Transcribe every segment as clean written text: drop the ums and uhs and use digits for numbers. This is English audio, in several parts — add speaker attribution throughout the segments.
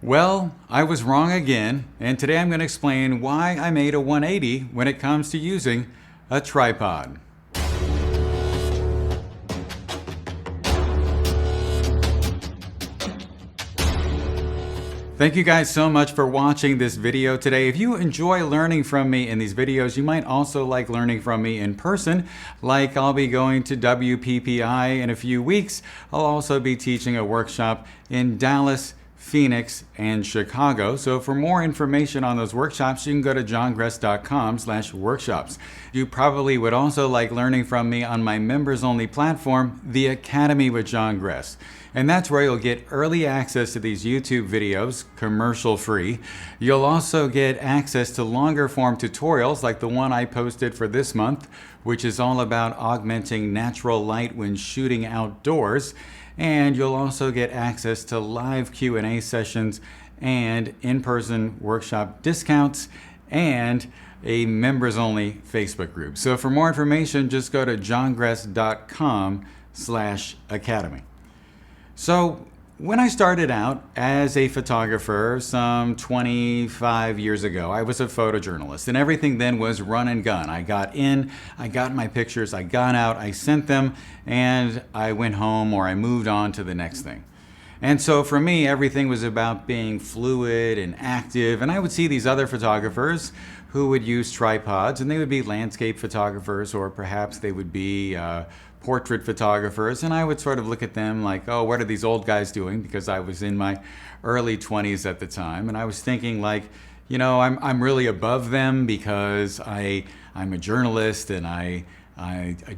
Speaker 1: Well, I was wrong again, and today I'm going to explain why I made a 180 when it comes to using a tripod. Thank you guys so much for watching this video today. If you enjoy learning from me in these videos, you might also like learning from me in person. Like I'll be going to WPPI in a few weeks. I'll also be teaching a workshop in Dallas, Phoenix, and Chicago. So for more information on those workshops, you can go to johngress.com/workshops. You probably would also like learning from me on my members-only platform, The Academy with John Gress. And that's where you'll get early access to these YouTube videos, commercial-free. You'll also get access to longer form tutorials like the one I posted for this month, which is all about augmenting natural light when shooting outdoors. And you'll also get access to live Q&A sessions and in-person workshop discounts and a members-only Facebook group. So for more information, just go to johngress.com/academy. So when I started out as a photographer some 25 years ago, I was a photojournalist, and everything then was run and gun. I got in, I got my pictures, I got out, I sent them, and I went home or I moved on to the next thing. And so for me, everything was about being fluid and active, and I would see these other photographers who would use tripods, and they would be landscape photographers, or perhaps they would be portrait photographers, and I would sort of look at them like, oh, what are these old guys doing? Because I was in my early 20s at the time, and I was thinking like, you know, I'm really above them because I'm a journalist and I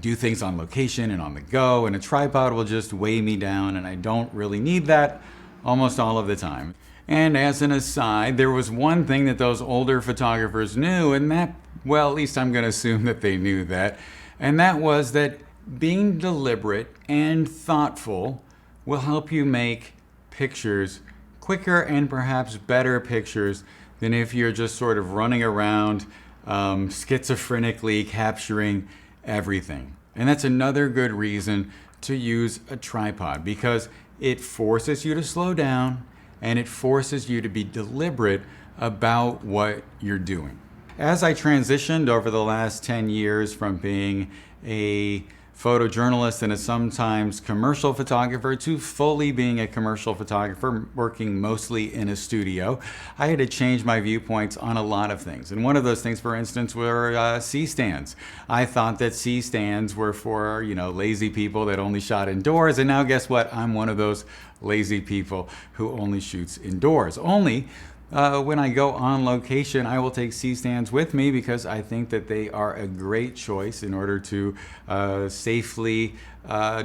Speaker 1: do things on location and on the go, and a tripod will just weigh me down, and I don't really need that almost all of the time. And as an aside, there was one thing that those older photographers knew, and that, well, at least I'm going to assume that they knew that, and that was that being deliberate and thoughtful will help you make pictures quicker and perhaps better pictures than if you're just sort of running around schizophrenically capturing everything. And that's another good reason to use a tripod, because it forces you to slow down and it forces you to be deliberate about what you're doing. As I transitioned over the last 10 years from being a photojournalist and a sometimes commercial photographer to fully being a commercial photographer, working mostly in a studio, I had to change my viewpoints on a lot of things. And one of those things, for instance, were C-stands. I thought that C-stands were for, you know, lazy people that only shot indoors. And now guess what? I'm one of those lazy people who only shoots indoors. Only when I go on location, I will take C-stands with me because I think that they are a great choice in order to safely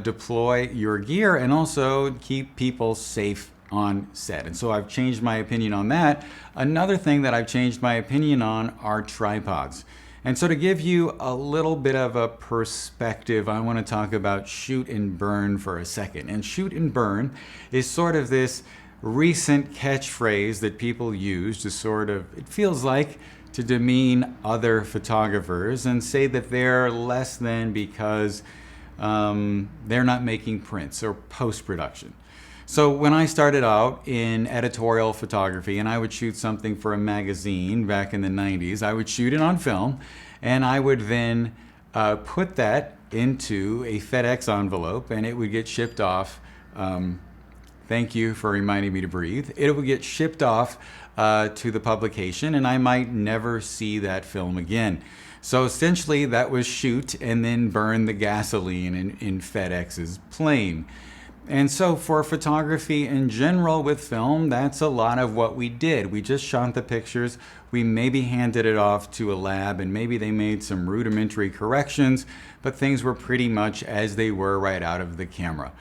Speaker 1: deploy your gear and also keep people safe on set. And so I've changed my opinion on that. Another thing that I've changed my opinion on are tripods. And so to give you a little bit of a perspective, I want to talk about shoot and burn for a second. And shoot and burn is sort of this recent catchphrase that people use to sort of, it feels like, to demean other photographers and say that they're less than because they're not making prints or post-production. So when I started out in editorial photography and I would shoot something for a magazine back in the 90s, I would shoot it on film and I would then put that into a FedEx envelope and it would get shipped off. Thank you for reminding me to breathe. It would get shipped off to the publication and I might never see that film again. So essentially that was shoot and then burn the gasoline in FedEx's plane. And so for photography in general with film, that's a lot of what we did. We just shot the pictures, we maybe handed it off to a lab and maybe they made some rudimentary corrections, but things were pretty much as they were right out of the camera.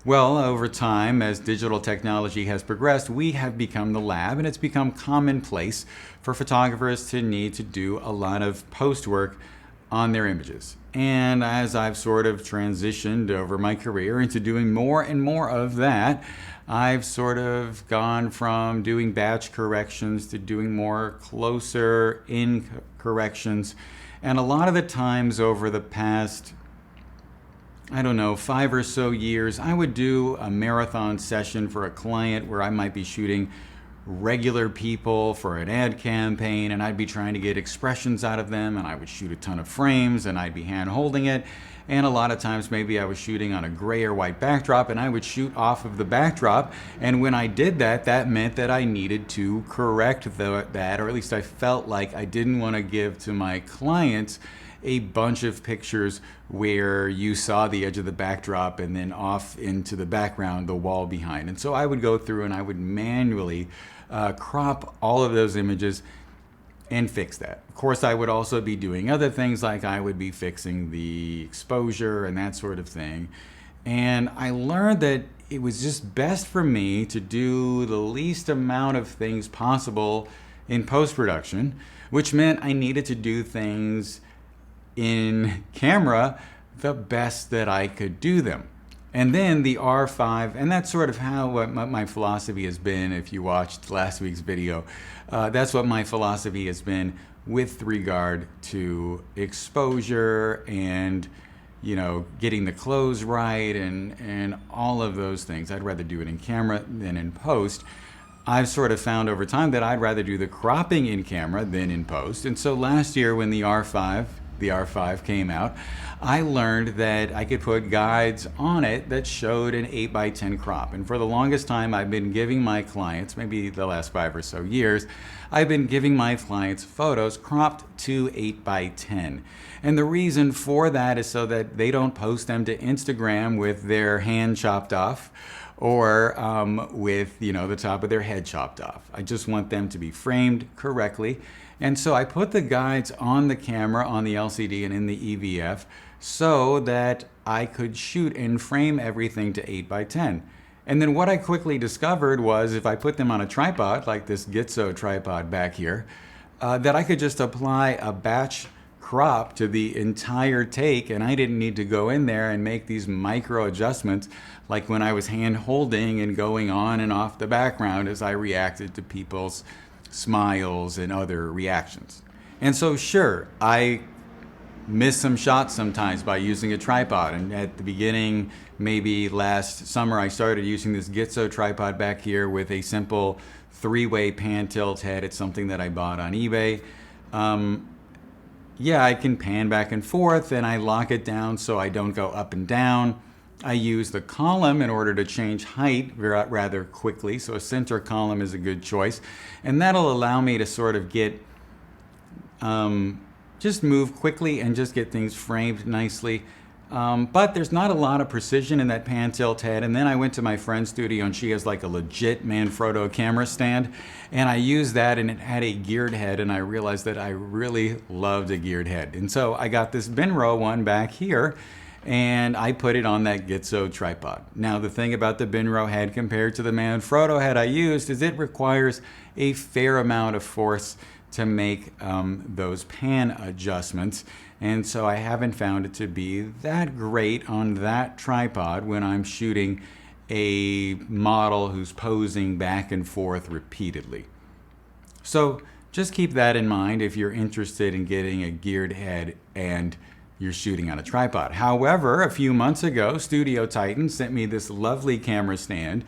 Speaker 1: Well, over time, as digital technology has progressed, we have become the lab, and it's become commonplace for photographers to need to do a lot of post work on their images. And as I've sort of transitioned over my career into doing more and more of that, I've sort of gone from doing batch corrections to doing more closer in corrections. And a lot of the times over the past, I don't know, 5 or so years, I would do a marathon session for a client where I might be shooting regular people for an ad campaign, and I'd be trying to get expressions out of them, and I would shoot a ton of frames, and I'd be hand holding it. And a lot of times maybe I was shooting on a gray or white backdrop, and I would shoot off of the backdrop. And when I did that, that meant that I needed to correct that, or at least I felt like I didn't want to give to my clients a bunch of pictures where you saw the edge of the backdrop and then off into the background, the wall behind. And so I would go through and I would manually crop all of those images and fix that. Of course, I would also be doing other things, like I would be fixing the exposure and that sort of thing. And I learned that it was just best for me to do the least amount of things possible in post-production, which meant I needed to do things in camera the best that I could do them. And then the R5, and that's sort of how what my philosophy has been. If you watched last week's video, that's what my philosophy has been with regard to exposure and, you know, getting the clothes right and all of those things. I'd rather do it in camera than in post. I've sort of found over time that I'd rather do the cropping in camera than in post. And so last year when the R5 came out, I learned that I could put guides on it that showed an 8x10 crop. And for the longest time, I've been giving my clients, maybe the last 5 or so years, I've been giving my clients photos cropped to 8x10. And the reason for that is so that they don't post them to Instagram with their hand chopped off or with, you know, the top of their head chopped off. I just want them to be framed correctly. And so I put the guides on the camera, on the LCD and in the EVF, so that I could shoot and frame everything to 8x10. And then what I quickly discovered was if I put them on a tripod, like this Gitzo tripod back here, that I could just apply a batch crop to the entire take, and I didn't need to go in there and make these micro adjustments like when I was hand holding and going on and off the background as I reacted to people's smiles and other reactions. And so sure, I miss some shots sometimes by using a tripod. And at the beginning, maybe last summer, I started using this Gitzo tripod back here with a simple 3-way pan tilt head. It's something that I bought on eBay. Yeah, I can pan back and forth, and I lock it down so I don't go up and down. I use the column in order to change height rather quickly, so a center column is a good choice. And that'll allow me to sort of get, just move quickly and just get things framed nicely. But there's not a lot of precision in that pan tilt head. And then I went to my friend's studio, and she has like a legit Manfrotto camera stand. And I used that, and it had a geared head, and I realized that I really loved a geared head. And so I got this Binro one back here, and I put it on that Gitzo tripod. Now the thing about the Binro head compared to the Manfrotto head I used is it requires a fair amount of force to make those pan adjustments. And so I haven't found it to be that great on that tripod when I'm shooting a model who's posing back and forth repeatedly. So just keep that in mind if you're interested in getting a geared head and you're shooting on a tripod. However, a few months ago, Studio Titan sent me this lovely camera stand,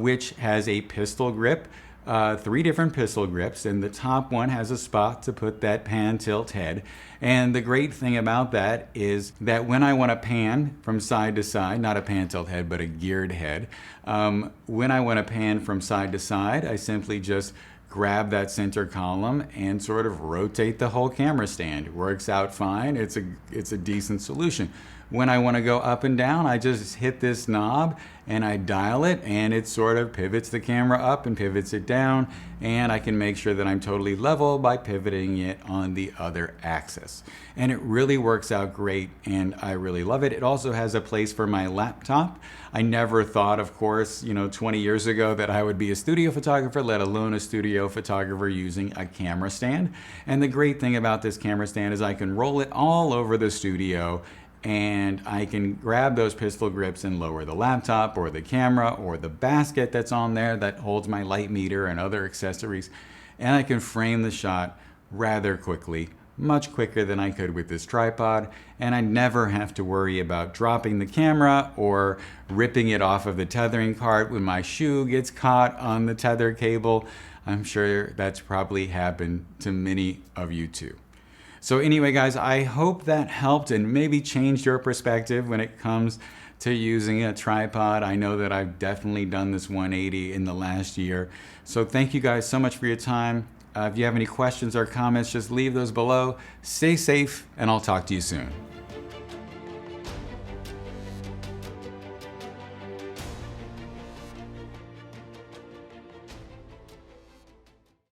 Speaker 1: which has a pistol grip, 3 different pistol grips, and the top one has a spot to put that pan tilt head. And the great thing about that is that when I want to pan from side to side, not a pan tilt head, but a geared head, when I want to pan from side to side, I simply just grab that center column and sort of rotate the whole camera stand. It works out fine. It's a decent solution. When I want to go up and down, I just hit this knob and I dial it, and it sort of pivots the camera up and pivots it down, and I can make sure that I'm totally level by pivoting it on the other axis. And it really works out great, and I really love it. It also has a place for my laptop. I never thought, of course, 20 years ago that I would be a studio photographer, let alone a studio photographer using a camera stand. And the great thing about this camera stand is I can roll it all over the studio, and I can grab those pistol grips and lower the laptop or the camera or the basket that's on there that holds my light meter and other accessories, and I can frame the shot rather quickly much quicker than I could with this tripod, and I never have to worry about dropping the camera or ripping it off of the tethering cart when my shoe gets caught on the tether cable. I'm sure that's probably happened to many of you too. So anyway, guys, I hope that helped and maybe changed your perspective when it comes to using a tripod. I know that I've definitely done this 180 in the last year. So thank you guys so much for your time. If you have any questions or comments, just leave those below. Stay safe, and I'll talk to you soon.